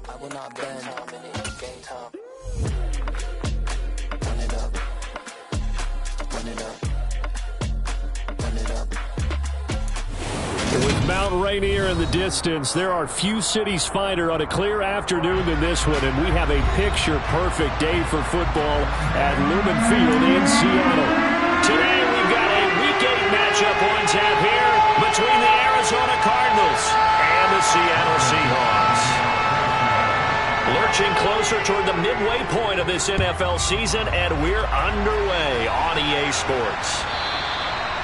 I will not bend. With Mount Rainier in the distance, there are few cities finer on a clear afternoon than this one, and we have a picture-perfect day for football at Lumen Field in Seattle. Today, we've got a Week 8 matchup on tap here between the Arizona Cardinals and the Seattle Seahawks. Lurching closer toward the midway point of this NFL season, and we're underway on EA Sports.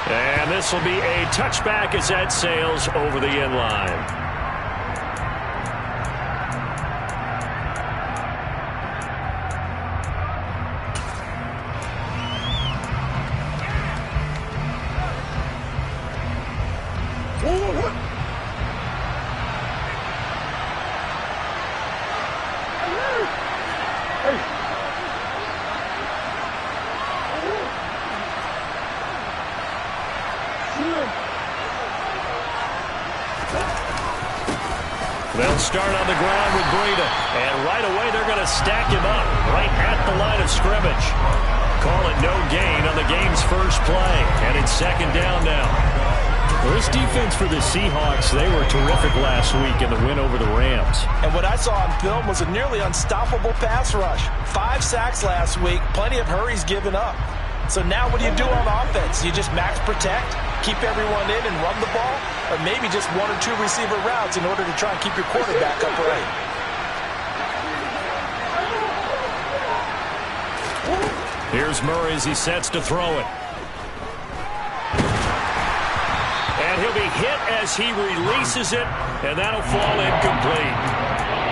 And this will be a touchback as that sails over the end line. They'll start on the ground with Breida, and right away they're going to stack him up right at the line of scrimmage. Call it no gain on the game's first play, and it's second down now. Well, this defense for the Seahawks, they were terrific last week in the win over the Rams. And what I saw on film was a nearly unstoppable pass rush. 5 sacks last week, plenty of hurries given up. So now what do you do on offense? You just max protect, keep everyone in and run the ball, or maybe just 1 or 2 receiver routes in order to try and keep your quarterback upright. Here's Murray as he sets to throw it. And he'll be hit as he releases it, and that'll fall incomplete.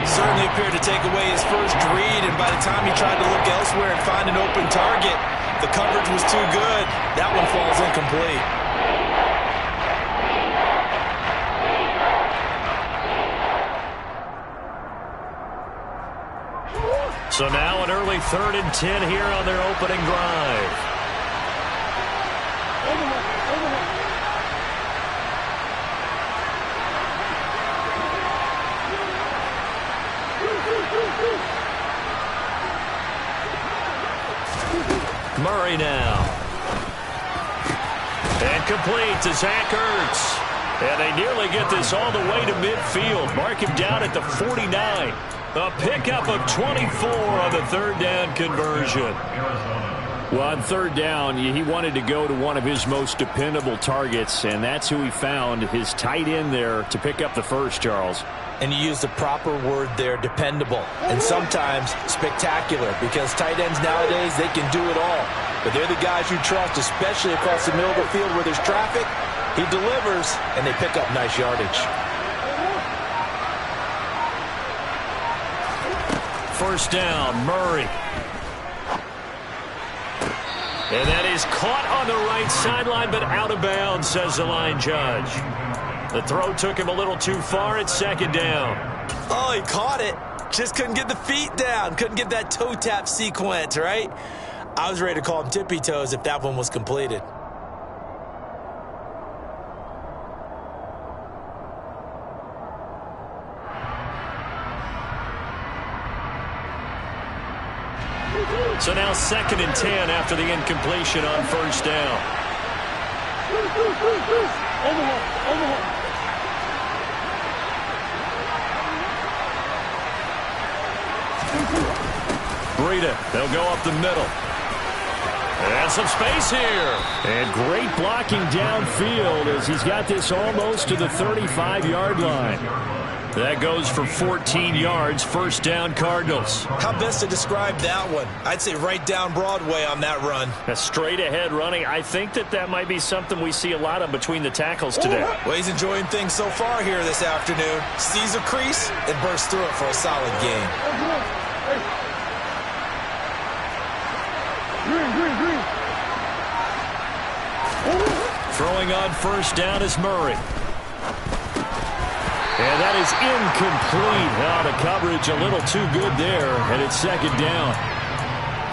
Certainly appeared to take away his first read, and by the time he tried to look elsewhere and find an open target, the coverage was too good. That one falls incomplete. So now an early 3rd and 10 here on their opening drive. Murray now. And complete to Zach Ertz. And they nearly get this all the way to midfield. Mark him down at the 49. A pickup of 24 on the 3rd down conversion. Well, on 3rd down, he wanted to go to one of his most dependable targets, and that's who he found, his tight end there, to pick up the first, Charles. And you used the proper word there, dependable, and sometimes spectacular, because tight ends nowadays, they can do it all. But they're the guys you trust, especially across the middle of the field where there's traffic. He delivers, and they pick up nice yardage. First down, Murray. And that is caught on the right sideline, but out of bounds, says the line judge. The throw took him a little too far at 2nd down. Oh, he caught it. Just couldn't get the feet down. Couldn't get that toe tap sequence, right? I was ready to call him tippy toes if that one was completed. So now 2nd and 10 after the incompletion on 1st down. Breida, they'll go up the middle. And some space here. And great blocking downfield as he's got this almost to the 35-yard line. That goes for 14 yards, 1st down Cardinals. How best to describe that one? I'd say right down Broadway on that run. A straight ahead running. I think that might be something we see a lot of between the tackles today. Well, he's enjoying things so far here this afternoon. Sees a crease and bursts through it for a solid gain. Throwing on 1st down is Murray. And that is incomplete. Now the coverage a little too good there, and it's 2nd down.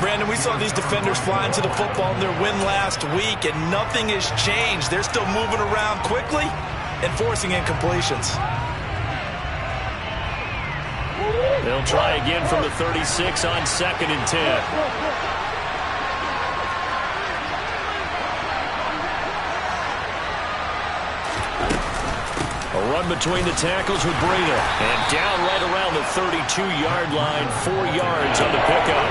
Brandon, we saw these defenders fly into the football in their win last week, and nothing has changed. They're still moving around quickly and forcing incompletions. They'll try again from the 36 on 2nd and 10. A run between the tackles with Breida. And down right around the 32-yard line, 4 yards on the pickup.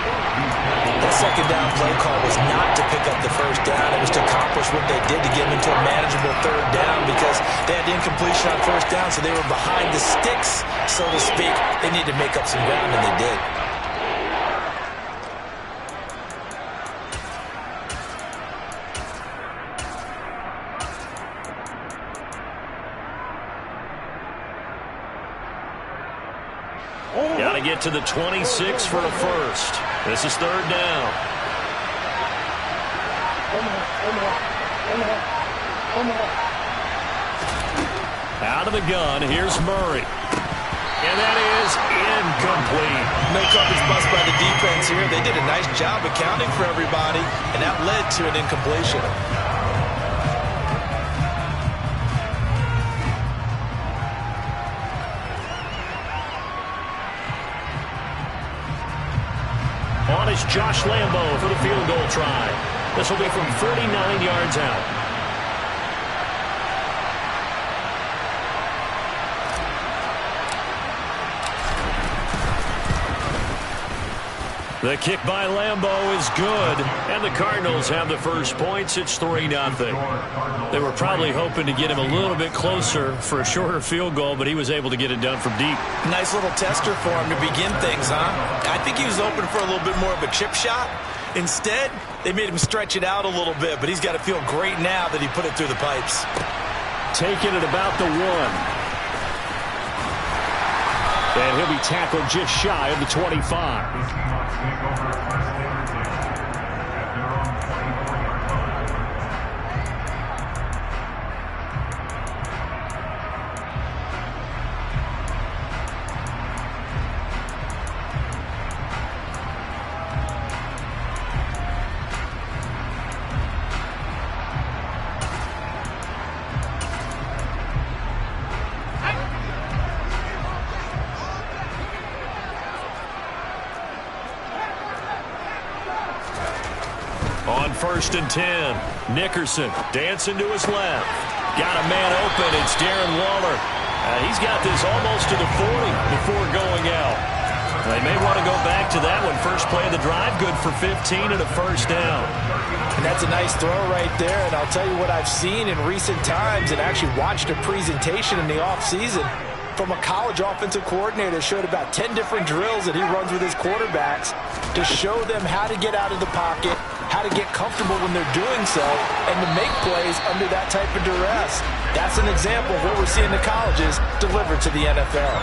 That second down play call was not to pick up the first down. It was to accomplish what they did to get them into a manageable third down because they had incompletion on first down, so they were behind the sticks, so to speak. They needed to make up some ground, and they did. Got to get to the 26 for a first. This is 3rd down. Out of the gun, here's Murray. And that is incomplete. No coverage bust by the defense here. They did a nice job accounting for everybody, and that led to an incompletion. On is Josh Lambo for the field goal try. This will be from 49 yards out. The kick by Lambo is good, and the Cardinals have the first points. It's 3-0. They were probably hoping to get him a little bit closer for a shorter field goal, but he was able to get it done from deep. Nice little tester for him to begin things, huh? I think he was open for a little bit more of a chip shot. Instead, they made him stretch it out a little bit, but he's got to feel great now that he put it through the pipes. Taking it about the 1. And he'll be tackled just shy of the 25. On 1st and 10, Nickerson dancing to his left. Got a man open. It's Darren Waller. He's got this almost to the 40 before going out. They may want to go back to that one. First play of the drive, good for 15 and a first down. And that's a nice throw right there. And I'll tell you what I've seen in recent times and actually watched a presentation in the offseason from a college offensive coordinator. Showed about 10 different drills that he runs with his quarterbacks to show them how to get out of the pocket, how to get comfortable when they're doing so, and to make plays under that type of duress. That's an example of what we're seeing the colleges deliver to the NFL.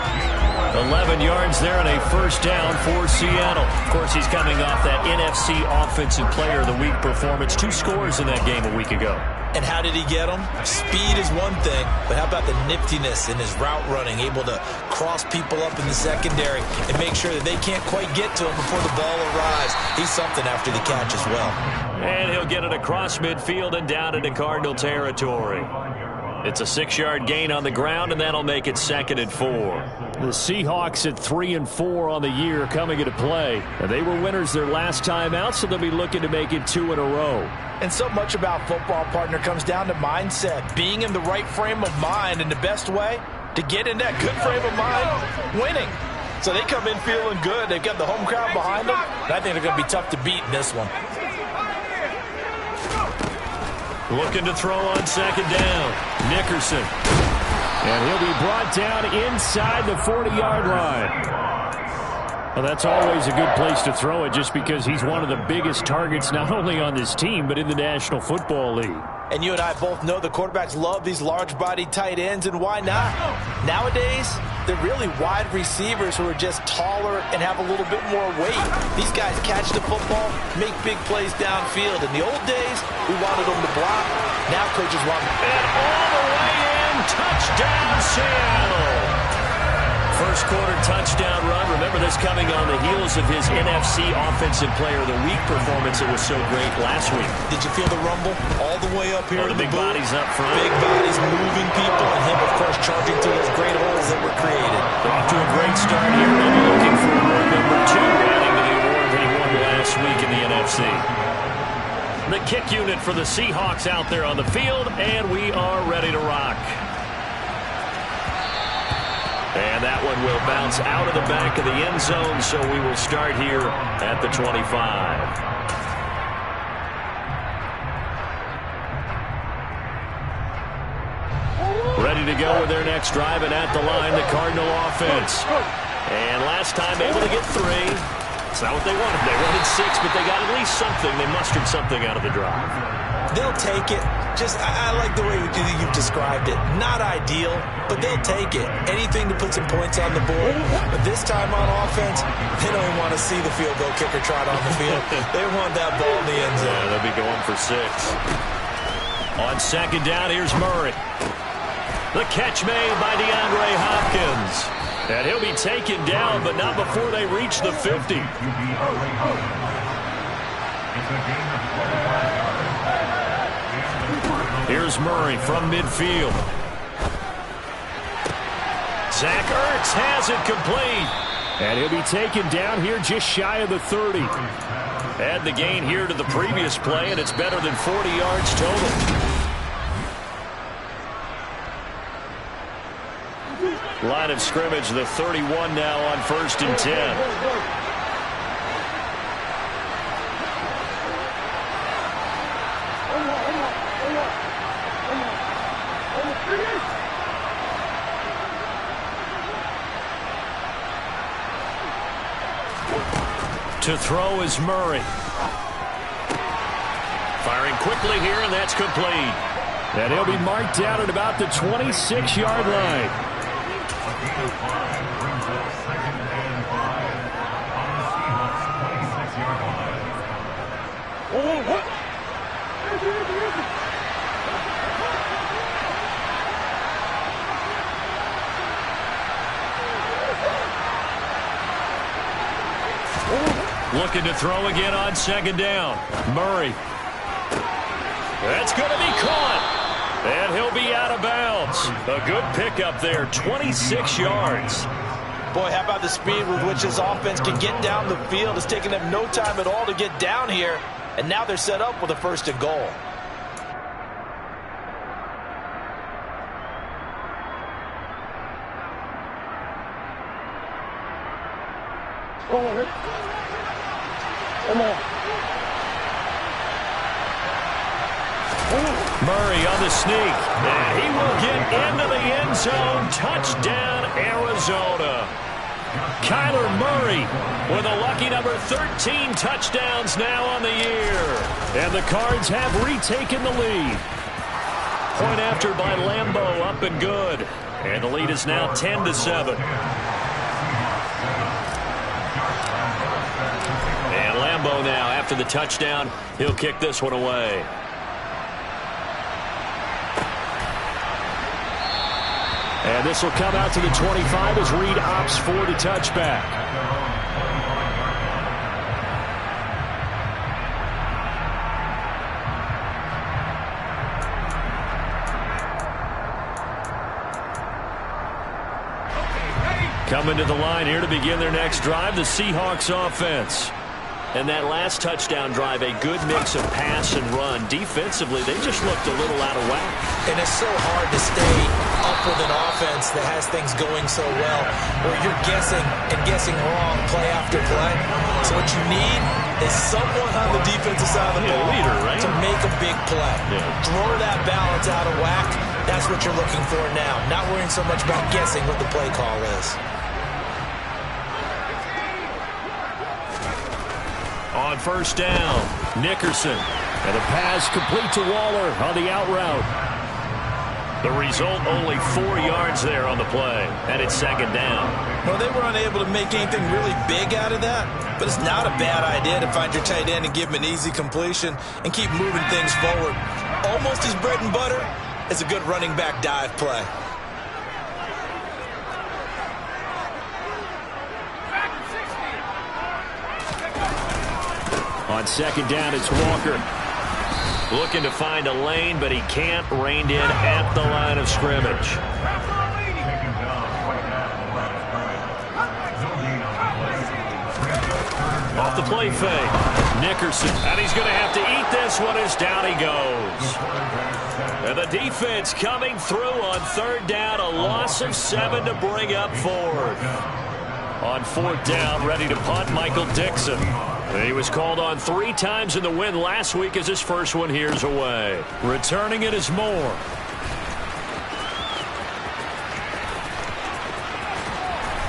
11 yards there and a first down for Seattle. Of course, he's coming off that NFC Offensive Player of the Week performance. 2 scores in that game a week ago. And how did he get them? Speed is one thing, but how about the niftiness in his route running, able to cross people up in the secondary and make sure that they can't quite get to him before the ball arrives. He's something after the catch as well. And he'll get it across midfield and down into Cardinal territory. It's a 6-yard gain on the ground, and that'll make it 2nd and 4. The Seahawks at 3-4 on the year coming into play. And they were winners their last time out, so they'll be looking to make it 2 in a row. And so much about football, partner, comes down to mindset. Being in the right frame of mind, and the best way to get in that good frame of mind, winning. So they come in feeling good. They've got the home crowd behind them, and I think they're going to be tough to beat in this one. Looking to throw on 2nd down. Nickerson. And he'll be brought down inside the 40-yard line. Well, that's always a good place to throw it just because he's one of the biggest targets not only on this team but in the National Football League. And you and I both know the quarterbacks love these large-bodied tight ends, and why not? Nowadays, they're really wide receivers who are just taller and have a little bit more weight. These guys catch the football, make big plays downfield. In the old days, we wanted them to block. Now coaches want them. And all the way in, touchdown Seattle. First quarter touchdown run. Remember this coming on the heels of his NFC Offensive Player of the Week performance. It was so great last week. Did you feel the rumble all the way up here? The big bodies up front. Big bodies moving people, and him, of course, charging through those great holes that were created. They're off to a great start here. NFC. The kick unit for the Seahawks out there on the field, and we are ready to rock. And that one will bounce out of the back of the end zone, so we will start here at the 25. Ready to go with their next drive, and at the line, the Cardinal offense. And last time able to get 3. It's not what they wanted. They wanted 6, but they got at least something. They mustered something out of the drive. They'll take it. I like the way you've described it. Not ideal, but they'll take it. Anything to put some points on the board. But this time on offense, they don't even want to see the field goal kicker trot on the field. They want that ball in the end zone. Yeah, they'll be going for 6. On second down, here's Murray. The catch made by DeAndre Hopkins. And he'll be taken down, but not before they reach the 50. Here's Murray from midfield. Zach Ertz has it complete. And he'll be taken down here just shy of the 30. Add the gain here to the previous play, and it's better than 40 yards total. Line of scrimmage, the 31 now on 1st and 10. To throw is Murray. Firing quickly here, and that's complete. And he'll be marked down at about the 26-yard line. Looking to throw again on second down. Murray. That's going to be caught. And he'll be out of bounds. A good pickup there, 26 yards. Boy, how about the speed with which this offense can get down the field? It's taken them no time at all to get down here. And now they're set up with a 1st and goal. Murray on the sneak. And he will get into the end zone. Touchdown, Arizona. Kyler Murray with a lucky number 13 touchdowns now on the year. And the Cards have retaken the lead. Point after by Lambeau, up and good. And the lead is now 10-7. And Lambeau now, after the touchdown, he'll kick this one away. And this will come out to the 25 as Reed opts for the touchback. Coming to the line here to begin their next drive, the Seahawks offense. And that last touchdown drive, a good mix of pass and run. Defensively, they just looked a little out of whack. And it's so hard to stay up with an offense that has things going so well, where you're guessing and guessing wrong play after play. So what you need is someone on the defensive side of the ball leader, right? to make a big play. Yeah. Throw that balance out of whack. That's what you're looking for now. Not worrying so much about guessing what the play call is. On first down, Nickerson. And a pass complete to Waller on the out route. The result, only 4 yards there on the play. And it's second down. Well, they were unable to make anything really big out of that. But it's not a bad idea to find your tight end and give him an easy completion and keep moving things forward. Almost his bread and butter is a good running back dive play. On second down, it's Walker. Looking to find a lane, but he can't. Reined in at the line of scrimmage. Off the play fake. Nickerson, and he's going to have to eat this one as down he goes. And the defense coming through on third down, a loss of 7 to bring up fourth. On fourth down, ready to punt, Michael Dixon. He was called on 3 times in the win last week as his first one here's away. Returning it is Moore.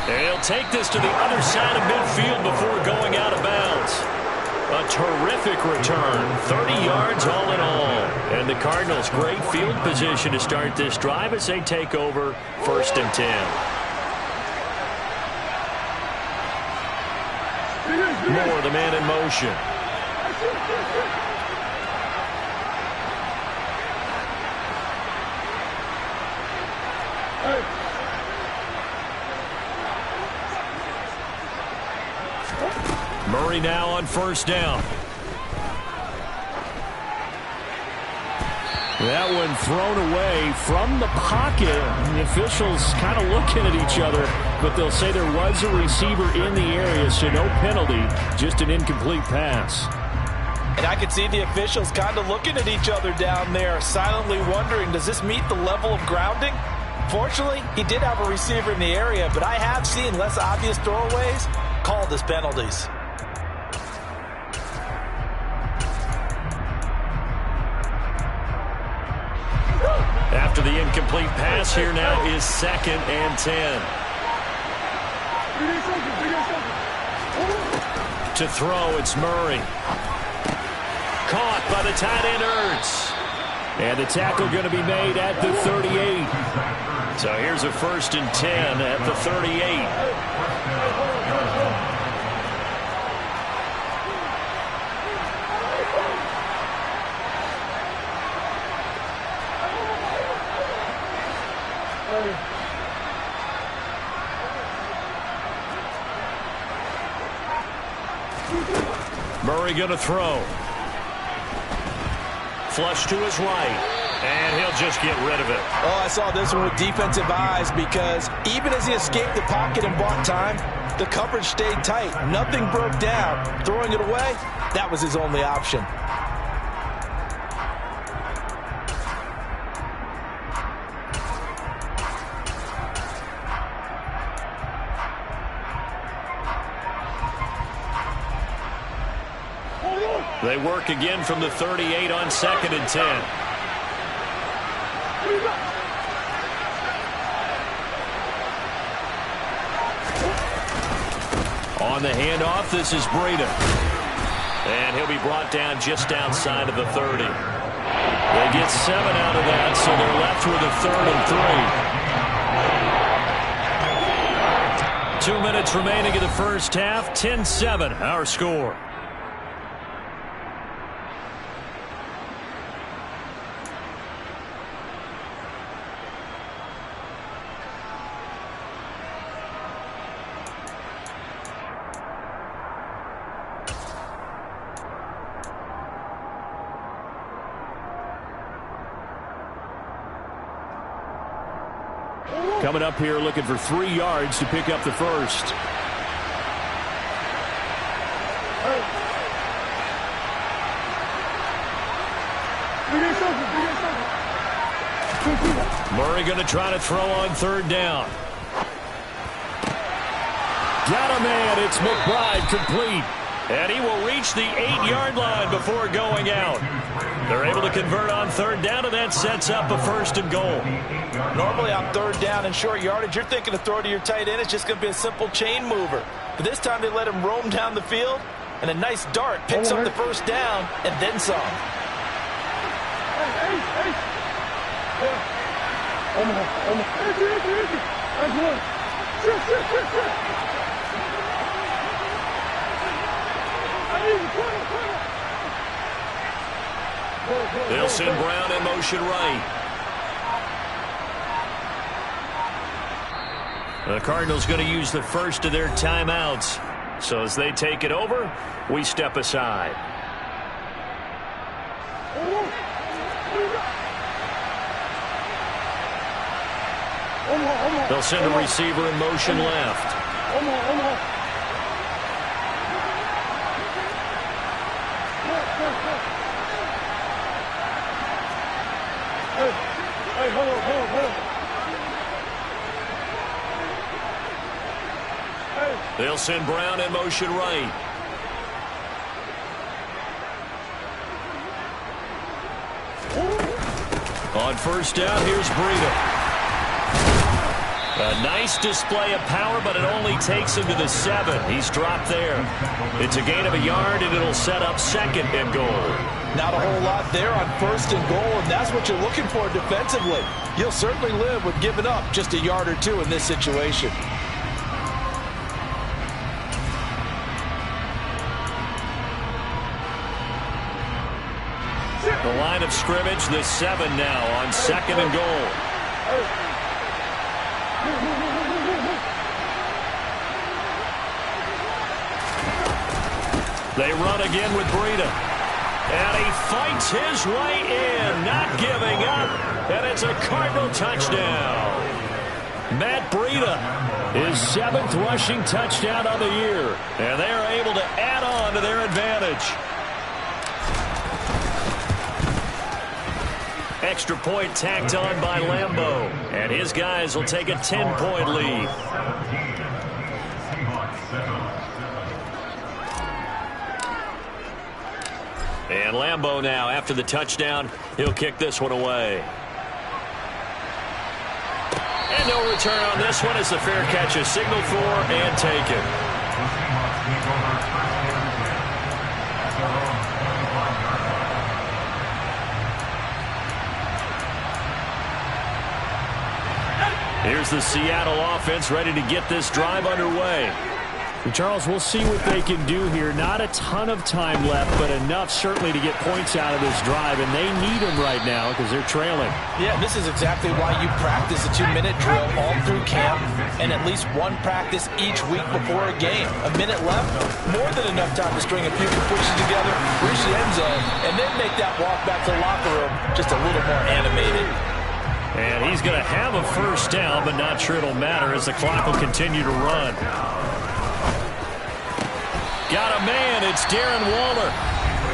He'll take this to the other side of midfield before going out of bounds. A terrific return, 30 yards all in all. And the Cardinals, great field position to start this drive as they take over 1st and 10. Moore, the man in motion. Murray now on 1st down. That one thrown away from the pocket. The officials kind of looking at each other, but they'll say there was a receiver in the area, so no penalty, just an incomplete pass. And I could see the officials kind of looking at each other down there, silently wondering, does this meet the level of grounding? Fortunately, he did have a receiver in the area, but I have seen less obvious throwaways called as penalties. After the incomplete pass, here now is 2nd and 10. To throw, it's Murray. Caught by the tight end, Ertz. And the tackle going to be made at the 38. So here's a 1st and 10 at the 38. Murray going to throw. Flush to his right. And he'll just get rid of it. Oh, I saw this one with defensive eyes because even as he escaped the pocket and bought time, the coverage stayed tight. Nothing broke down. Throwing it away, that was his only option. They work again from the 38 on 2nd and 10. On the handoff, this is Breida. And he'll be brought down just outside of the 30. They get 7 out of that, so they're left with a 3rd and 3. 2 minutes remaining in the first half, 10-7, our score. Coming up here looking for 3 yards to pick up the first. Murray going to try to throw on 3rd down. Got a man. It's McBride complete. And he will reach the 8-yard line before going out. They're able to convert on 3rd down, and that sets up a 1st and goal. Normally on 3rd down and short yardage, you're thinking to throw to your tight end. It's just going to be a simple chain mover. But this time they let him roam down the field, and a nice dart picks up the 1st down and then some. They'll send Brown in motion right. The Cardinals going to use the first of their timeouts. So as they take it over, we step aside. They'll send a receiver in motion left. They'll send Brown in motion right. On first down, here's Breida. A nice display of power, but it only takes him to the 7. He's dropped there. It's a gain of a yard, and it'll set up second and goal. Not a whole lot there on first and goal, and that's what you're looking for defensively. You'll certainly live with giving up just a yard or two in this situation. The line of scrimmage, the 7 now on second and goal. They run again with Breida. And he fights his way in, not giving up. And it's a Cardinal touchdown. Matt Breida, his 7th rushing touchdown of the year. And they are able to add on to their advantage. Extra point tacked on by Lambeau. And his guys will take a 10-point lead. And Lambeau now, after the touchdown, he'll kick this one away. And no return on this one as the fair catch is signaled for and taken. Here's the Seattle offense ready to get this drive underway. Charles, we'll see what they can do here. Not a ton of time left, but enough certainly to get points out of this drive, and they need them right now because they're trailing. Yeah, this is exactly why you practice a 2-minute drill all through camp and at least one practice each week before a game. A minute left, more than enough time to string a few completions together, reach the end zone, and then make that walk back to the locker room just a little more animated. And he's going to have a first down, but not sure it'll matter as the clock will continue to run. Got a man. It's Darren Waller.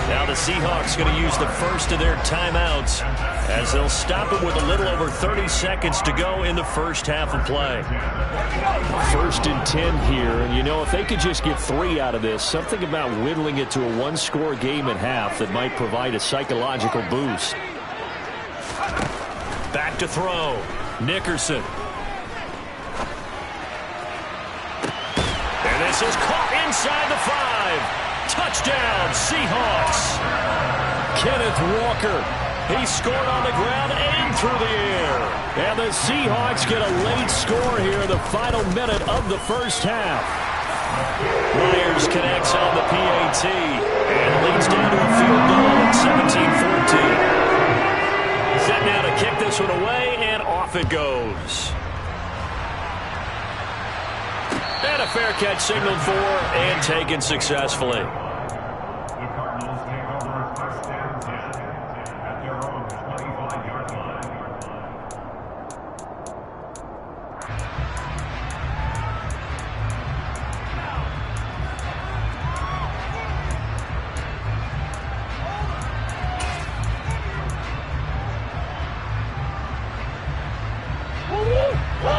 Now the Seahawks going to use the first of their timeouts as they'll stop it with a little over 30 seconds to go in the first half of play. 1st and 10 here, and you know, if they could just get 3 out of this, something about whittling it to a 1-score game at half that might provide a psychological boost. Back to throw. Nickerson. And this is caught inside the 5. Touchdown, Seahawks. Kenneth Walker. He scored on the ground and through the air. And the Seahawks get a late score here in the final minute of the first half. Myers connects on the PAT and leads down to a field goal at 17-14. Set now to kick this one away, and off it goes. And a fair catch signaled for and taken successfully.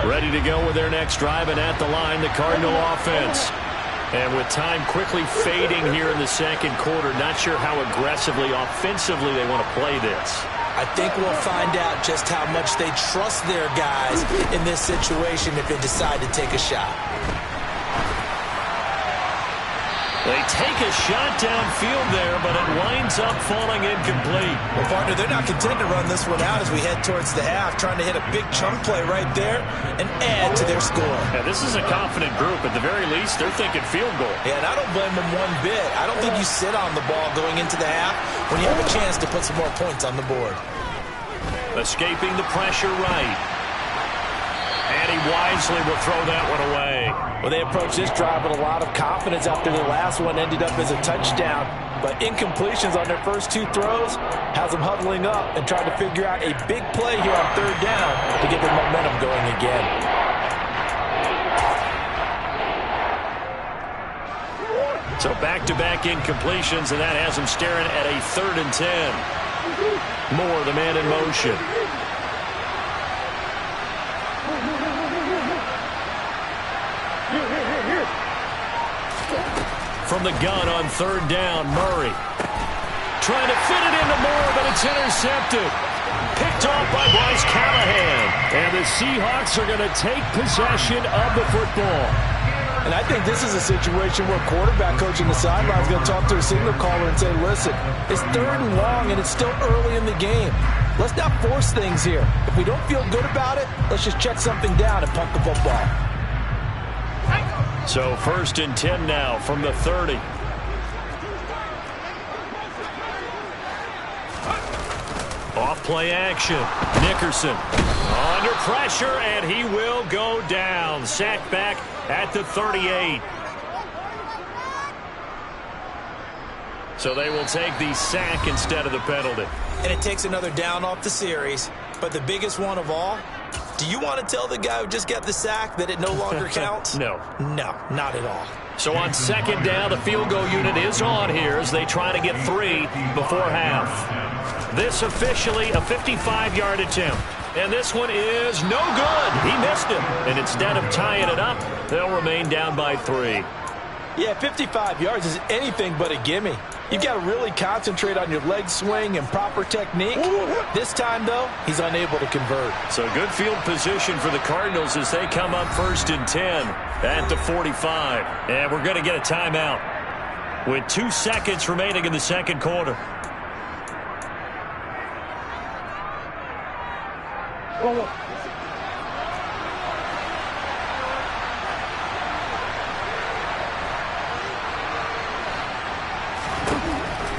Ready to go with their next drive, and at the line, the Cardinal offense. And with time quickly fading here in the second quarter, not sure how aggressively, offensively they want to play this. I think we'll find out just how much they trust their guys in this situation if they decide to take a shot. They take a shot downfield there, but it winds up falling incomplete. Well, partner, they're not content to run this one out as we head towards the half, trying to hit a big chunk play right there and add to their score. Yeah, this is a confident group. At the very least, they're thinking field goal. Yeah, and I don't blame them one bit. I don't think you sit on the ball going into the half when you have a chance to put some more points on the board. Escaping the pressure right. And he wisely will throw that one away. Well, they approached this drive with a lot of confidence after the last one ended up as a touchdown. But incompletions on their first 2 throws has them huddling up and trying to figure out a big play here on 3rd down to get their momentum going again. So back-to-back incompletions, and that has them staring at a 3rd and 10. Moore, the man in motion. from the gun on third down. Murray trying to fit it into Moore, but it's intercepted. Picked off by Bryce Callahan. And the Seahawks are going to take possession of the football. And I think this is a situation where quarterback coach in the sideline is going to talk to a signal caller and say, listen, it's 3rd and long and it's still early in the game. Let's not force things here. If we don't feel good about it, let's just check something down and pump the football. So 1st and 10 now from the 30. Off play action. Nickerson under pressure, and he will go down. Sacked back at the 38. So they will take the sack instead of the penalty. And it takes another down off the series. But the biggest one of all, do you want to tell the guy who just got the sack that it no longer counts? No. No, not at all. So on 2nd down, the field goal unit is on here as they try to get 3 before half. This officially a 55-yard attempt. And this one is no good. He missed it. And instead of tying it up, they'll remain down by 3. Yeah, 55 yards is anything but a gimme. You've got to really concentrate on your leg swing and proper technique. This time, though, he's unable to convert. So good field position for the Cardinals as they come up 1st and 10 at the 45. And we're going to get a timeout with 2 seconds remaining in the 2nd quarter.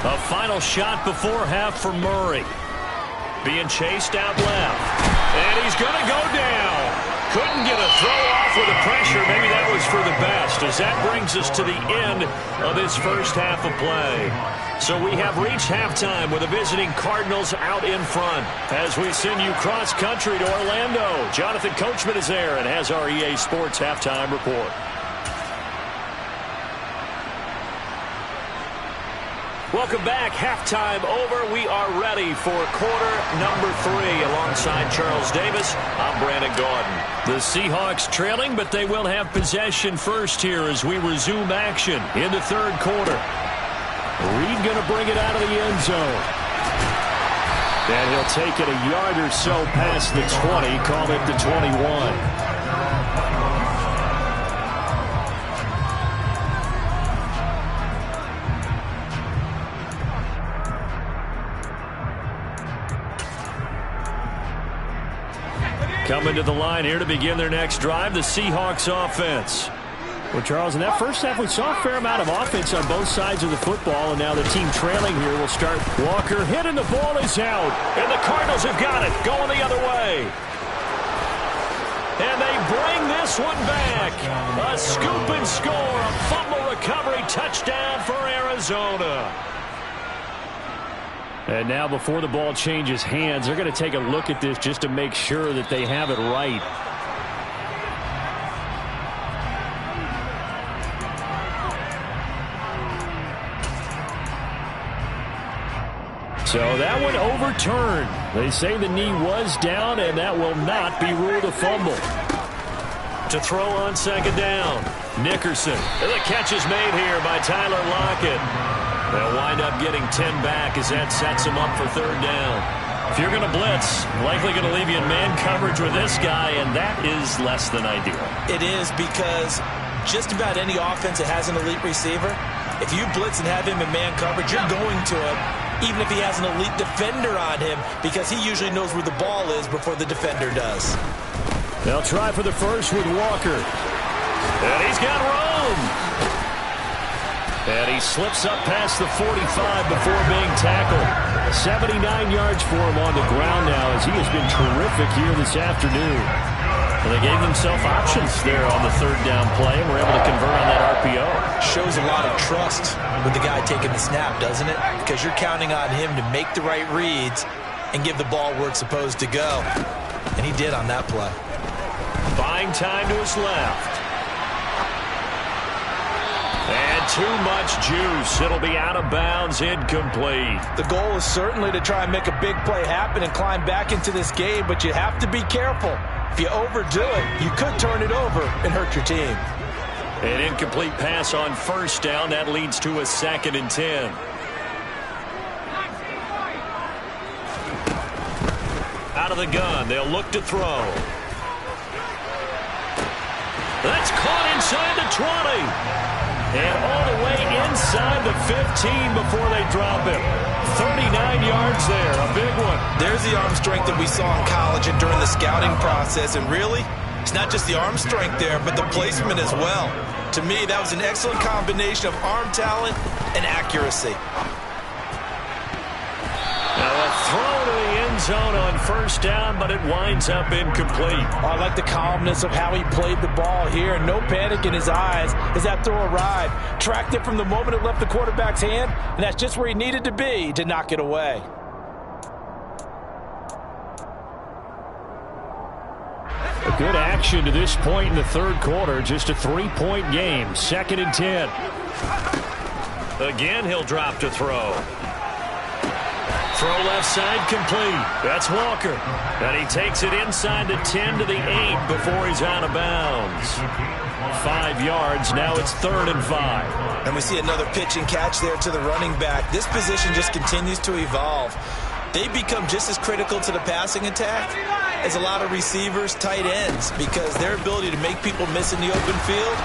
A final shot before half for Murray. Being chased out left. And he's going to go down. Couldn't get a throw off with the pressure. Maybe that was for the best, as that brings us to the end of this first half of play. So we have reached halftime with the visiting Cardinals out in front. As we send you cross-country to Orlando, Jonathan Coachman is there and has our EA Sports halftime report. Welcome back. Halftime over. We are ready for quarter number 3. Alongside Charles Davis, I'm Brandon Gaudin. The Seahawks trailing, but they will have possession first here as we resume action in the 3rd quarter. Reed going to bring it out of the end zone. And he'll take it a yard or so past the 20, call it the 21. Coming to the line here to begin their next drive, the Seahawks offense. Well, Charles, in that first half, we saw a fair amount of offense on both sides of the football, and now the team trailing here will start. Walker hit, and the ball is out. And the Cardinals have got it, going the other way. And they bring this one back. A scoop and score, a fumble recovery, touchdown for Arizona. And now before the ball changes hands, they're going to take a look at this just to make sure that they have it right. So that one overturned. They say the knee was down, and that will not be ruled a fumble. To throw on 2nd down, Nickerson. And the catch is made here by Tyler Lockett. They'll wind up getting 10 back as that sets them up for 3rd down. If you're going to blitz, likely going to leave you in man coverage with this guy, and that is less than ideal. It is, because just about any offense that has an elite receiver, if you blitz and have him in man coverage, you're going to him, even if he has an elite defender on him, because he usually knows where the ball is before the defender does. They'll try for the first with Walker. And he's got room. And he slips up past the 45 before being tackled. 79 yards for him on the ground now, as he has been terrific here this afternoon. And they gave themselves options there on the 3rd down play, and were able to convert on that RPO. Shows a lot of trust with the guy taking the snap, doesn't it? Because you're counting on him to make the right reads and give the ball where it's supposed to go. And he did on that play. Buying time to his left. And too much juice. It'll be out of bounds, incomplete. The goal is certainly to try and make a big play happen and climb back into this game, but you have to be careful. If you overdo it, you could turn it over and hurt your team. An incomplete pass on first down. That leads to a 2nd and 10. Out of the gun. They'll look to throw. That's caught inside the 20. And all the way inside the 15 before they drop him. 39 yards there. A big one. There's the arm strength that we saw in college and during the scouting process. And really, it's not just the arm strength there, but the placement as well. To me, that was an excellent combination of arm talent and accuracy. Now a throw to the end zone on first down, but it winds up incomplete. I like the calmness of how he played the ball here. No panic in his eyes as that throw arrived. Tracked it from the moment it left the quarterback's hand, and that's just where he needed to be to knock it away. A good action to this point in the third quarter. Just a 3-point game. 2nd and 10. Again, he'll drop to throw. Throw left side complete. That's Walker. And he takes it inside the 10 to the 8 before he's out of bounds. 5 yards. Now it's 3rd and 5. And we see another pitch and catch there to the running back. This position just continues to evolve. They become just as critical to the passing attack as a lot of receivers, tight ends, because their ability to make people miss in the open field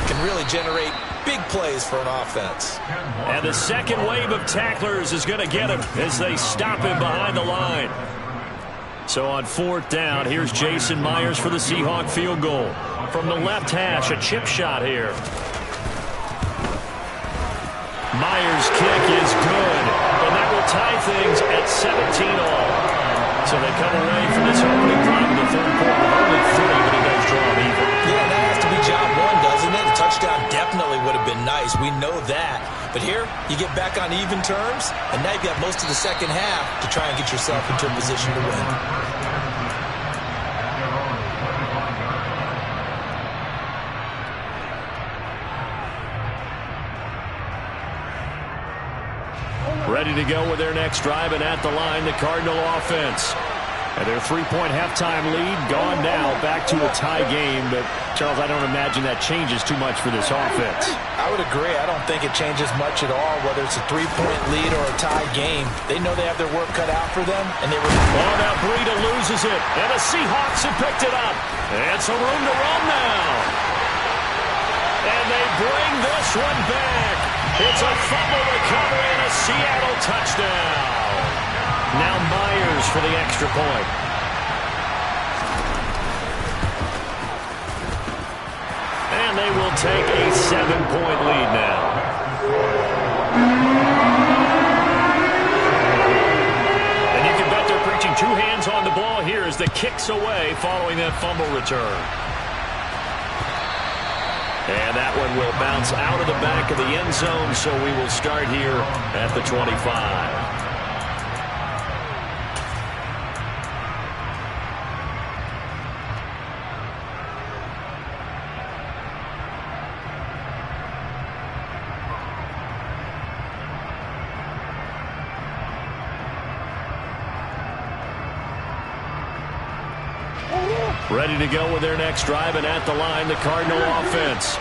can really generate big plays for an offense. And the second wave of tacklers is going to get him as they stop him behind the line. So on 4th down, here's Jason Myers for the Seahawk field goal. From the left hash, a chip shot here. Myers' kick is good, and that will tie things at 17 all. So they come away from this opening drive in the third quarter. Only 3, but he does draw them even. Yeah, that has to be job one, doesn't it? A touchdown definitely would have been nice. We know that. But here, you get back on even terms, and now you've got most of the second half to try and get yourself into a position to win. Ready to go with their next drive, and at the line, the Cardinal offense. And their 3-point halftime lead gone now, back to a tie game. But, Charles, I don't imagine that changes too much for this offense. I would agree. I don't think it changes much at all, whether it's a 3-point lead or a tie game. They know they have their work cut out for them, and they were... Oh, now Breida loses it, and the Seahawks have picked it up. And some room to run now. And they bring this one back. It's a fumble recovery and a Seattle touchdown. Now Myers for the extra point. And they will take a 7-point lead now. And you can bet they're preaching 2 hands on the ball here as the kick's away following that fumble return. And that one will bounce out of the back of the end zone, so we will start here at the 25. Ready to go with their next drive, and at the line, the Cardinal offense.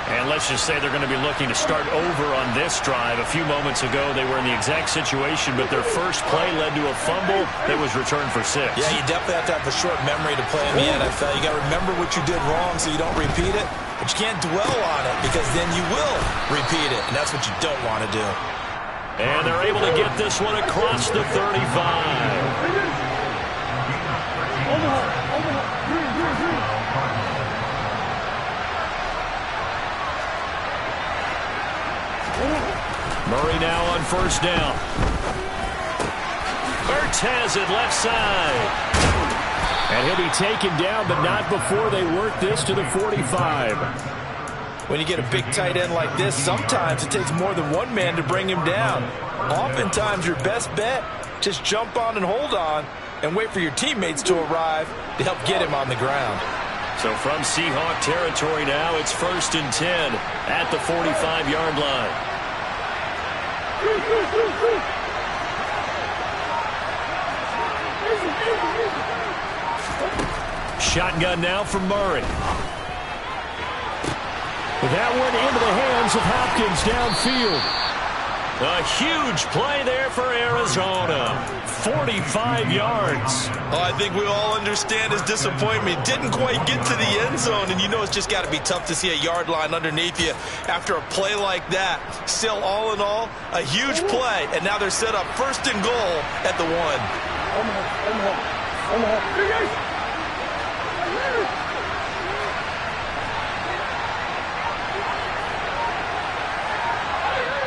And let's just say they're going to be looking to start over on this drive. A few moments ago, they were in the exact situation, but their first play led to a fumble that was returned for 6. Yeah, you definitely have to have a short memory to play in the NFL. You got to remember what you did wrong so you don't repeat it, but you can't dwell on it because then you will repeat it, and that's what you don't want to do. And they're able to get this one across the 35. Murray now on first down. Ertz has it left side. And he'll be taken down, but not before they work this to the 45. When you get a big tight end like this, sometimes it takes more than one man to bring him down. Oftentimes, your best bet, just jump on and hold on and wait for your teammates to arrive to help get him on the ground. So from Seahawk territory now, it's 1st and 10 at the 45-yard line. Shotgun now for Murray. That went into the hands of Hopkins downfield. A huge play there for Arizona. 45 yards. Oh, I think we all understand his disappointment. Didn't quite get to the end zone, and you know it's just got to be tough to see a yard line underneath you after a play like that. Still, all in all, a huge play, and now they're set up first and goal at the 1.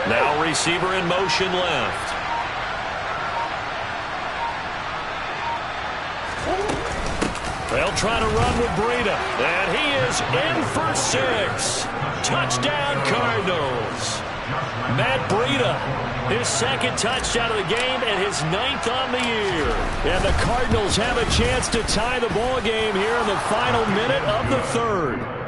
Now receiver in motion left. They'll try to run with Breida. And he is in for 6. Touchdown, Cardinals. Matt Breida, his second touchdown of the game and his 9th on the year. And the Cardinals have a chance to tie the ball game here in the final minute of the 3rd.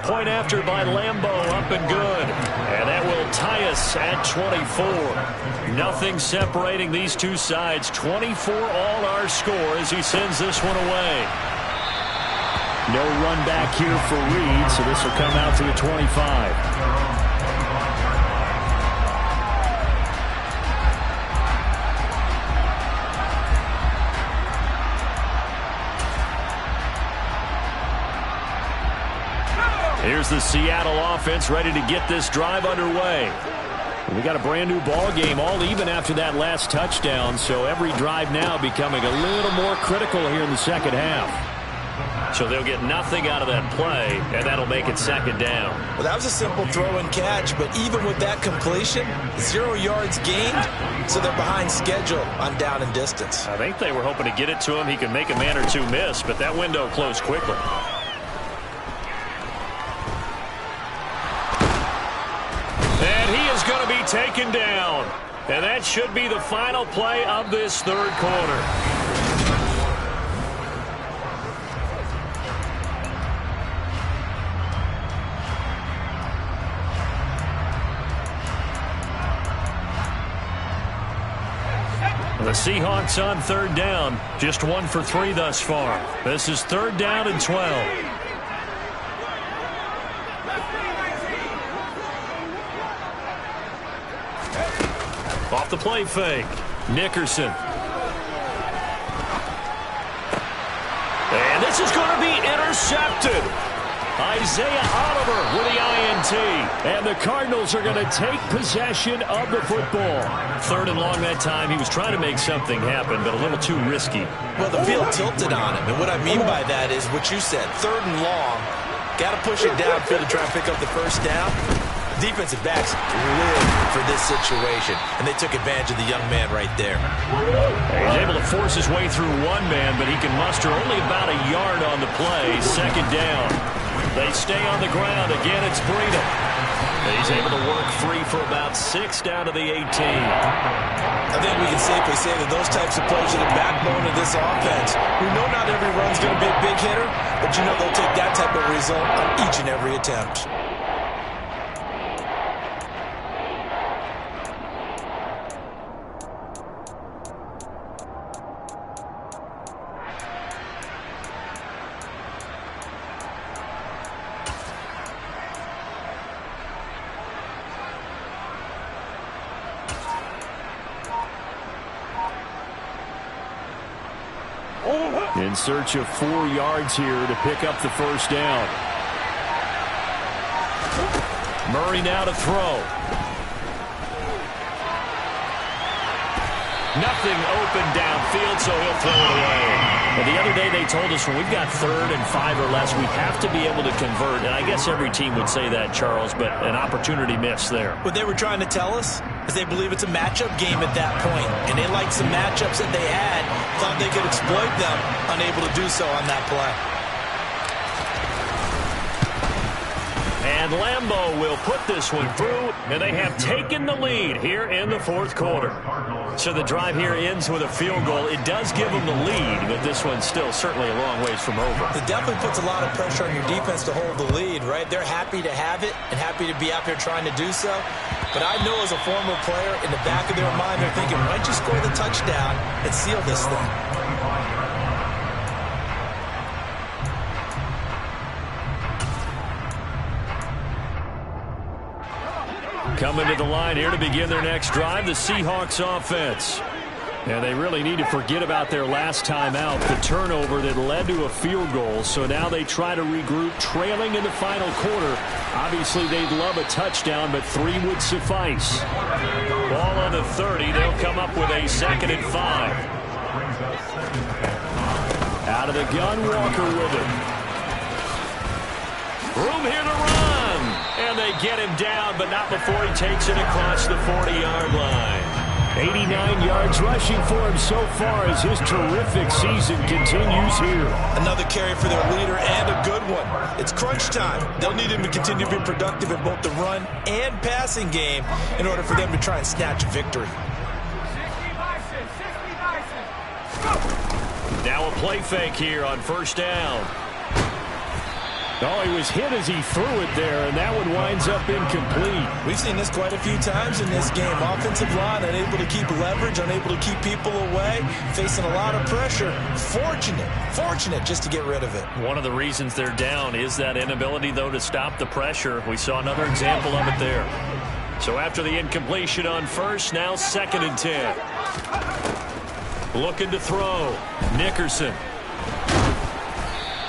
Point after by Lambeau, up and good. And that will tie us at 24. Nothing separating these two sides. 24 all our score as he sends this one away. No run back here for Reed, so this will come out to the 25. Here's the Seattle offense ready to get this drive underway. We got a brand new ball game, all even after that last touchdown, so every drive now becoming a little more critical here in the second half. So they'll get nothing out of that play, and that'll make it second down. Well, that was a simple throw and catch, but even with that completion, 0 yards gained, so they're behind schedule on down and distance. I think they were hoping to get it to him. He could make a man or two miss, but that window closed quickly. Going to be taken down, and that should be the final play of this 3rd quarter. The Seahawks on 3rd down, just 1 for 3 thus far. This is 3rd down and 12. Off the play fake. Nickerson. And this is going to be intercepted. Isaiah Oliver with the INT. And the Cardinals are going to take possession of the football. 3rd and long that time. He was trying to make something happen, but a little too risky. Well, the field tilted on him. And what I mean by that is what you said. 3rd and long. Got to push it downfield to try and pick up the first down. Defensive backs lived for this situation, and they took advantage of the young man right there. He's able to force his way through one man, but he can muster only about a yard on the play. 2nd down. They stay on the ground. Again, it's Breida. He's able to work free for about 6 down to the 18. I think we can safely say that those types of plays are the backbone of this offense. We know not every run's going to be a big hitter, but you know they'll take that type of result on each and every attempt. In search of 4 yards here to pick up the first down. Murray now to throw. Nothing open downfield, so he'll throw it away. Well, the other day they told us when we've got 3rd and 5 or less, we have to be able to convert. And I guess every team would say that, Charles, but an opportunity missed there. What they were trying to tell us is they believe it's a matchup game at that point. And they liked some matchups that they had, thought they could exploit them, unable to do so on that play. And Lambeau will put this one through, and they have taken the lead here in the 4th quarter. So the drive here ends with a field goal. It does give them the lead, but this one's still certainly a long ways from over. It definitely puts a lot of pressure on your defense to hold the lead, right? They're happy to have it and happy to be out there trying to do so. But I know as a former player, in the back of their mind, they're thinking, why don't you score the touchdown and seal this thing? Coming to the line here to begin their next drive, the Seahawks offense. And they really need to forget about their last time out, the turnover that led to a field goal. So now they try to regroup, trailing in the final quarter. Obviously, they'd love a touchdown, but 3 would suffice. Ball on the 30. They'll come up with a 2nd and 5. Out of the gun, Walker with it. Room here to run. And they get him down, but not before he takes it across the 40-yard line. 89 yards rushing for him so far as his terrific season continues here. Another carry for their leader and a good one. It's crunch time. They'll need him to continue to be productive in both the run and passing game in order for them to try and snatch a victory. Now a play fake here on 1st down. Oh, he was hit as he threw it there, and that one winds up incomplete. We've seen this quite a few times in this game. Offensive line unable to keep leverage, unable to keep people away, facing a lot of pressure. Fortunate just to get rid of it. One of the reasons they're down is that inability, though, to stop the pressure. We saw another example of it there. So after the incompletion on 1st, now 2nd and 10. Looking to throw. Nickerson.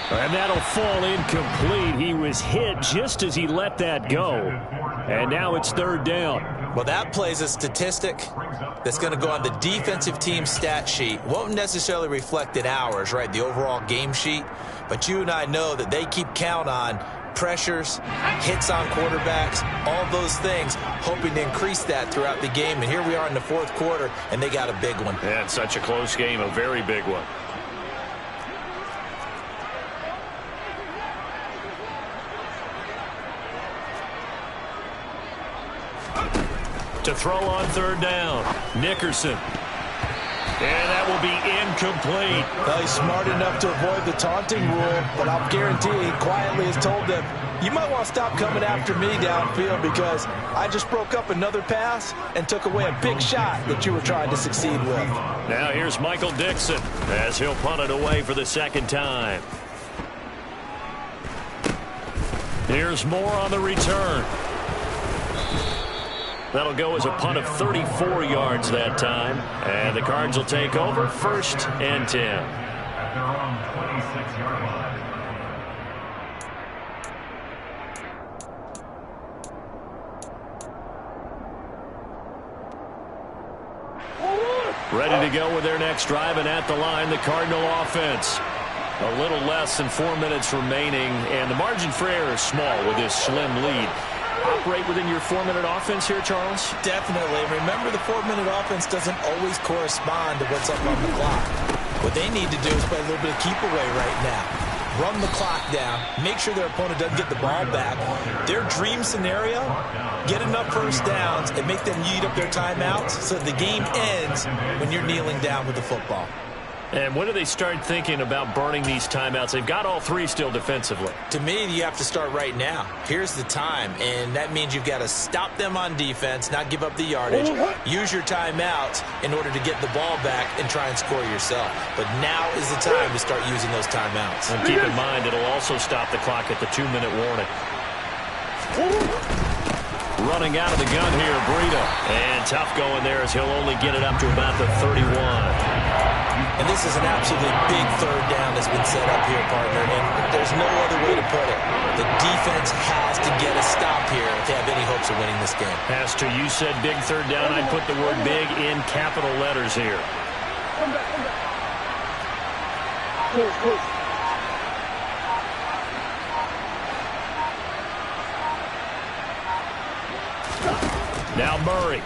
And that'll fall incomplete. He was hit just as he let that go. And now it's 3rd down. Well, that plays a statistic that's going to go on the defensive team stat sheet. Won't necessarily reflect in ours, right, the overall game sheet. But you and I know that they keep count on pressures, hits on quarterbacks, all those things, hoping to increase that throughout the game. And here we are in the 4th quarter, and they got a big one. Yeah, it's such a close game, a very big one. To throw on 3rd down, Nickerson. And that will be incomplete. Well, he's smart enough to avoid the taunting rule, but I'll guarantee he quietly has told them, you might want to stop coming after me downfield because I just broke up another pass and took away a big shot that you were trying to succeed with. Now here's Michael Dixon as he'll punt it away for the 2nd time. Here's Moore on the return. That'll go as a punt of 34 yards that time. And the Cards will take over 1st and 10. At their own 26-yard line. Ready to go with their next drive, and at the line, the Cardinal offense. A little less than 4 minutes remaining, and the margin for error is small with this slim lead. Operate within your 4-minute offense here, Charles? Definitely. Remember, the 4-minute offense doesn't always correspond to what's up on the clock. What they need to do is play a little bit of keep away right now. Run the clock down. Make sure their opponent doesn't get the ball back. Their dream scenario, get enough 1st downs and make them eat up their timeouts so the game ends when you're kneeling down with the football. And when do they start thinking about burning these timeouts? They've got all 3 still defensively. To me, you have to start right now. Here's the time, and that means you've got to stop them on defense, not give up the yardage, use your timeouts in order to get the ball back and try and score yourself. But now is the time to start using those timeouts. And keep in mind, it'll also stop the clock at the 2-minute warning. Running out of the gun here, Breida. And tough going there as he'll only get it up to about the 31. And this is an absolutely big 3rd down that's been set up here, partner, and there's no other way to put it. The defense has to get a stop here if they have any hopes of winning this game. Pastor, you said big 3rd down. I'd put the word big in capital letters here. Now Murray.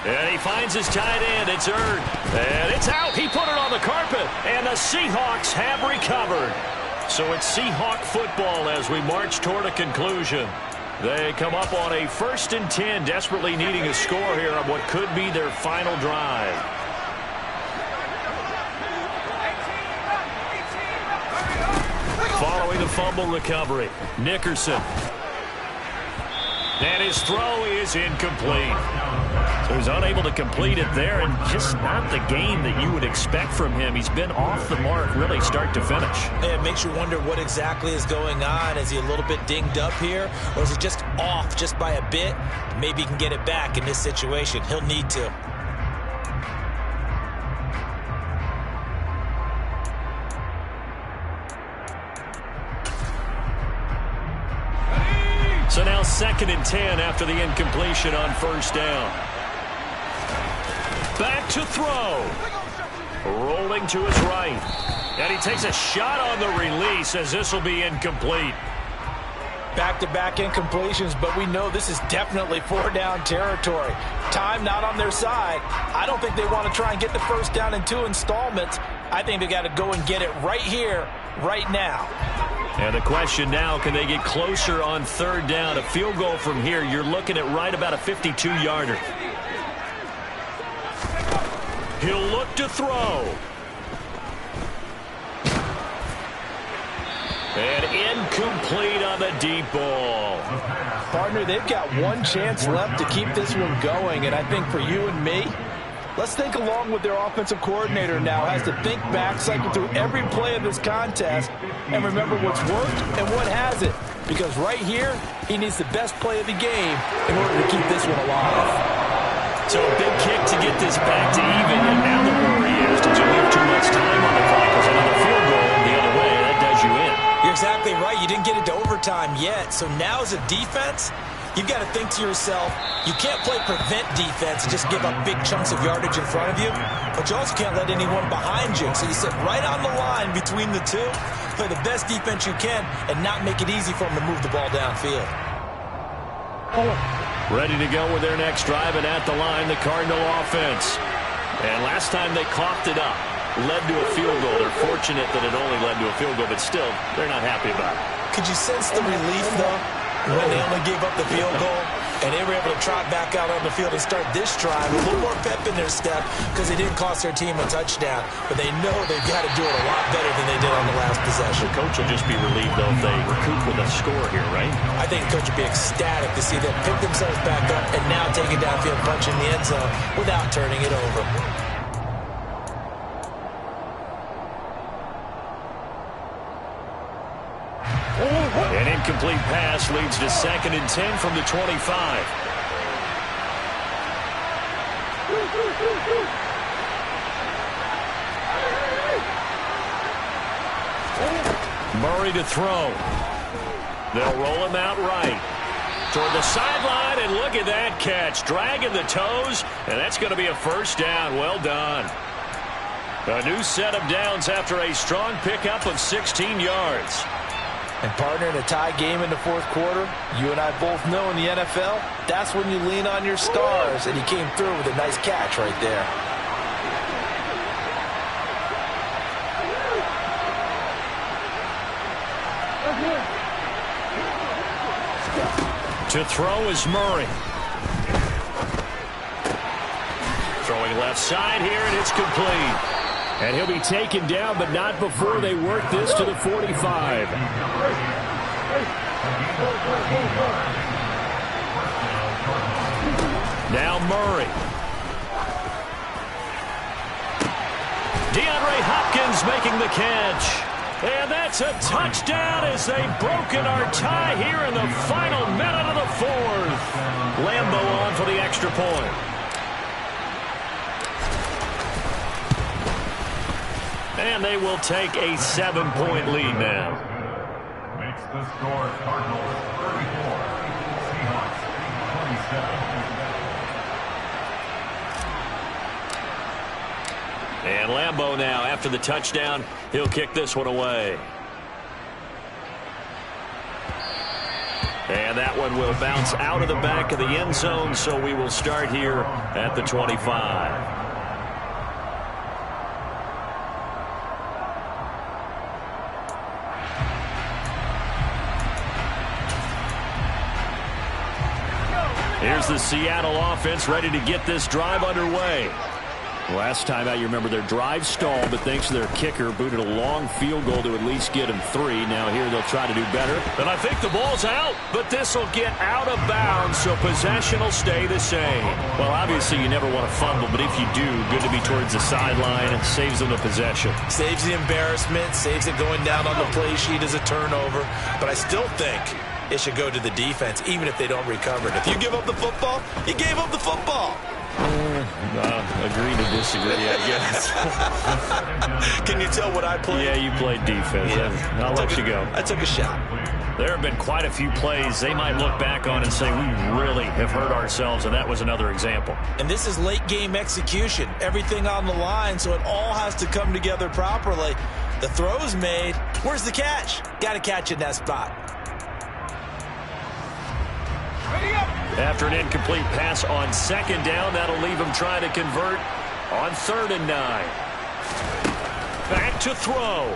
And he finds his tight end. It's earned. And it's out. He put it on the carpet. And the Seahawks have recovered. So it's Seahawk football as we march toward a conclusion. They come up on a 1st and 10, desperately needing a score here on what could be their final drive. Following a fumble recovery, Nickerson. And his throw is incomplete. So he's unable to complete it there, and just not the game that you would expect from him. He's been off the mark really start to finish. Yeah, it makes you wonder what exactly is going on. Is he a little bit dinged up here, or is it just off just by a bit? Maybe he can get it back in this situation. He'll need to. So now 2nd and 10 after the incompletion on first down. Back to throw. Rolling to his right. And he takes a shot on the release as this will be incomplete. Back-to-back incompletions, but we know this is definitely 4-down territory. Time not on their side. I don't think they want to try and get the first down in 2 installments. I think they got to go and get it right here, right now. And the question now, can they get closer on 3rd down? A field goal from here, you're looking at right about a 52-yarder. He'll look to throw. And incomplete on the deep ball. Partner, they've got one chance left to keep this one going, and I think for you and me, let's think along with their offensive coordinator now. Has to think back, cycle through every play of this contest, and remember what's worked and what hasn't. Because right here, he needs the best play of the game in order to keep this one alive. So a big kick to get this back to even, and now the worry is, did you leave too much time on the clock? Because another field goal the other way, that does you in. You're exactly right. You didn't get it to overtime yet. So now as a defense, you've got to think to yourself, you can't play prevent defense and just give up big chunks of yardage in front of you, but you also can't let anyone behind you. So you sit right on the line between the two, play the best defense you can, and not make it easy for them to move the ball downfield. Ready to go with their next drive, and at the line, the Cardinal offense. And last time they coughed it up, led to a field goal. They're fortunate that it only led to a field goal, but still, they're not happy about it. Could you sense the relief, though, when they only gave up the field goal, and they were able to trot back out on the field and start this drive with a little more pep in their step because they didn't cost their team a touchdown, but they know they've got to do it a lot better than they did on the last possession. The coach will just be relieved, though, if they recoup with a score here, right? I think the coach will be ecstatic to see them pick themselves back up and now take a downfield punch in the end zone without turning it over. An incomplete pass leads to 2nd and 10 from the 25. Murray to throw. They'll roll him out right. Toward the sideline, and look at that catch. Dragging the toes, and that's going to be a first down. Well done. A new set of downs after a strong pickup of 16 yards. And partner, in a tie game in the 4th quarter, you and I both know in the NFL, that's when you lean on your stars, and he came through with a nice catch right there. To throw is Murray. Throwing left side here, and it's complete. And he'll be taken down, but not before they work this to the 45. Now Murray. DeAndre Hopkins making the catch. And that's a touchdown as they've broken our tie here in the final minute of the 4th. Lambeau on for the extra point. And they will take a 7-point lead now. Makes the score Cardinals 34, Seahawks 27. And Lambeau now, after the touchdown, he'll kick this one away. And that one will bounce out of the back of the end zone, so we will start here at the 25. Here's the Seattle offense ready to get this drive underway. Last time out, you remember their drive stalled, but thanks to their kicker, booted a long field goal to at least get them 3. Now here they'll try to do better. And I think the ball's out, but this will get out of bounds, so possession will stay the same. Well, obviously you never want to fumble, but if you do, good to be towards the sideline. It saves them the possession. Saves the embarrassment, saves it going down on the play sheet as a turnover. But I still think it should go to the defense, even if they don't recover it. If you give up the football, you gave up the football. Agree to disagree, I guess. Can you tell what I played? Yeah, you played defense. Yeah. I'll let you go. I took a shot. There have been quite a few plays they might look back on and say, we really have hurt ourselves, and that was another example. And this is late game execution. Everything on the line, so it all has to come together properly. The throw's made. Where's the catch? Got to catch in that spot. After an incomplete pass on 2nd down, that'll leave him trying to convert on 3rd and 9. Back to throw.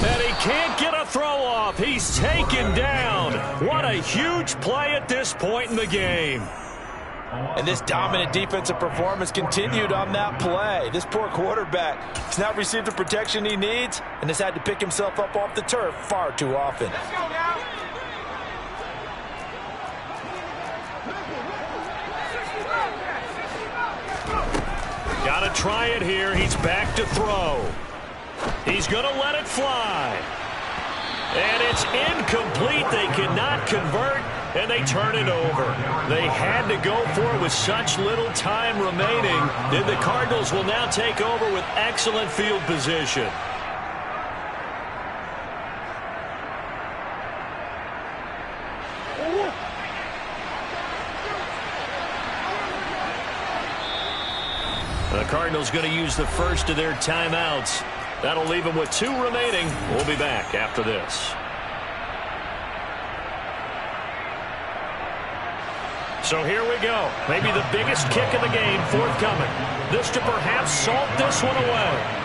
And he can't get a throw off. He's taken down. What a huge play at this point in the game. And this dominant defensive performance continued on that play. This poor quarterback has not received the protection he needs and has had to pick himself up off the turf far too often. Let's go now. Got to try it here. He's back to throw. He's going to let it fly. And it's incomplete. They cannot convert, and they turn it over. They had to go for it with such little time remaining. And the Cardinals will now take over with excellent field position. The Cardinals going to use the first of their timeouts. That'll leave them with 2 remaining. We'll be back after this. So here we go. Maybe the biggest kick of the game forthcoming. This to perhaps salt this one away.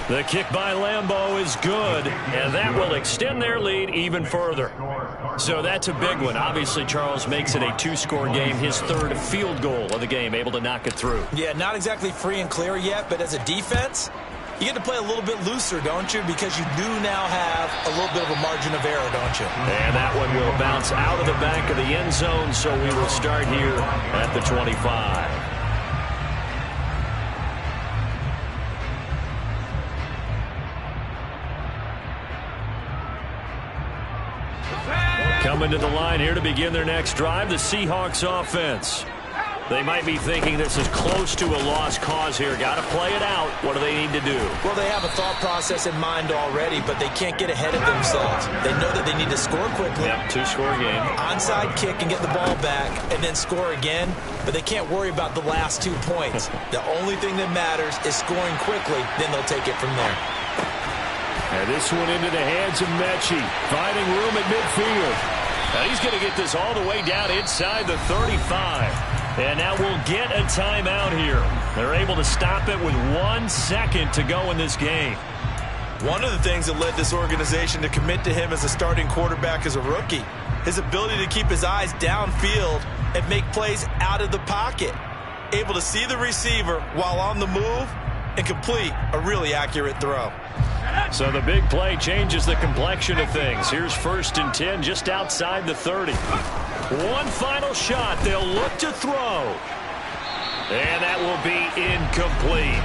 The kick by Lambeau is good, and that will extend their lead even further. So that's a big one. Obviously, Charles makes it a 2-score game, his 3rd field goal of the game, able to knock it through. Yeah, not exactly free and clear yet, but as a defense, you get to play a little bit looser, don't you? Because you do now have a little bit of a margin of error, don't you? And that one will bounce out of the back of the end zone, so we will start here at the 25. Coming to the line here to begin their next drive, the Seahawks offense. They might be thinking this is close to a lost cause here. Got to play it out. What do they need to do? Well, they have a thought process in mind already, but they can't get ahead of themselves. They know that they need to score quickly. Yep, 2-score game. Onside kick and get the ball back and then score again, but they can't worry about the last 2 points. The only thing that matters is scoring quickly, then they'll take it from there. And this one into the hands of Mechie, finding room at midfield. And he's going to get this all the way down inside the 35. And now we'll get a timeout here. They're able to stop it with 1 second to go in this game. One of the things that led this organization to commit to him as a starting quarterback as a rookie, his ability to keep his eyes downfield and make plays out of the pocket. Able to see the receiver while on the move and complete a really accurate throw. So the big play changes the complexion of things. Here's 1st and 10 just outside the 30. One final shot. They'll look to throw. And that will be incomplete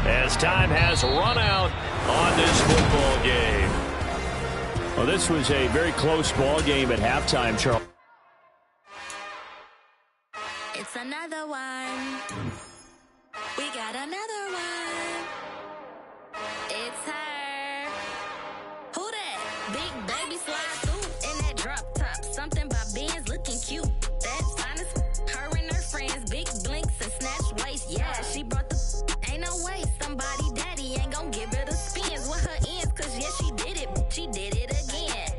as time has run out on this football game. Well, this was a very close ball game at halftime, Charles. It's another one. We got another one. It's her. Who that? Big baby slide through in that drop top. Something by Benz looking cute. That's honest. Her and her friends, big blinks and snatch waist. Yeah, she brought the ain't no way. Somebody daddy ain't gonna give her the spins with her ends. Cause yeah, she did it. She did it again.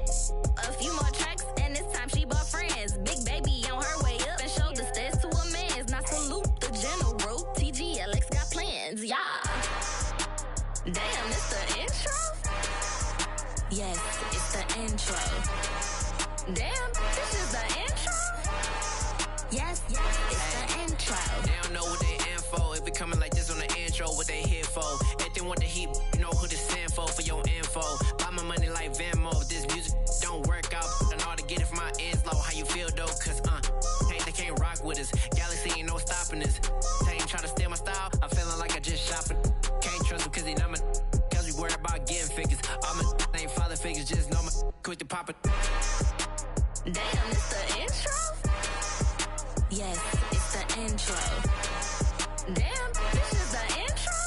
A few more tracks and this time she bought friends. Big baby on her way up and showed the stairs to a man's. Now salute the general. TGLX got plans. Yeah. Damn, it's the intro? Yes, it's the intro. Damn, this is the intro? Yes, it's the intro. They don't know what they in for. If we coming like this on the intro, what they here for? If they want the heat, you know who to send for your info. Buy my money like Venmo. If this music don't work out, I know how to get it from my ends low. How you feel though? Cause they can't rock with us. Galaxy ain't no stopping us. They ain't trying to steal my style. I'm feeling like I just shopping. Can't trust them cause they not my. Cause we worried about getting figures. All my ain't father figures, just know my quick to pop it. Damn, it's the intro? Yes, it's the intro. Damn, this is the intro?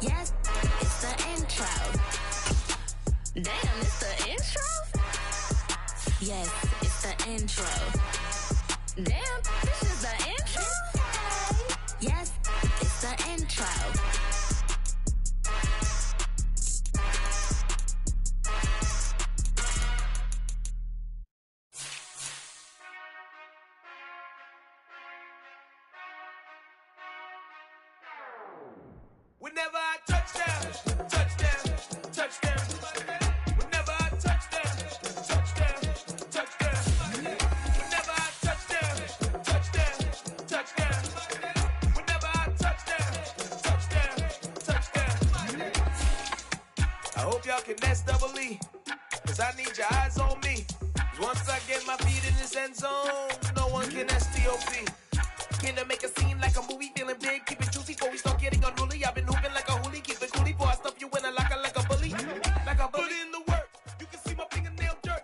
Yes, it's the intro. Damn, it's the intro? Yes, it's the intro. Damn, this is the intro? Yes, it's the intro. Whenever I touchdown, touchdown, touchdown. Whenever I touchdown, touchdown, touchdown. Whenever I touchdown, touchdown, touchdown. Whenever I touchdown, touchdown, touchdown. I hope y'all can SEE, cause I need your eyes on me. 'Cause once I get my feet in this end zone, no one can STOP.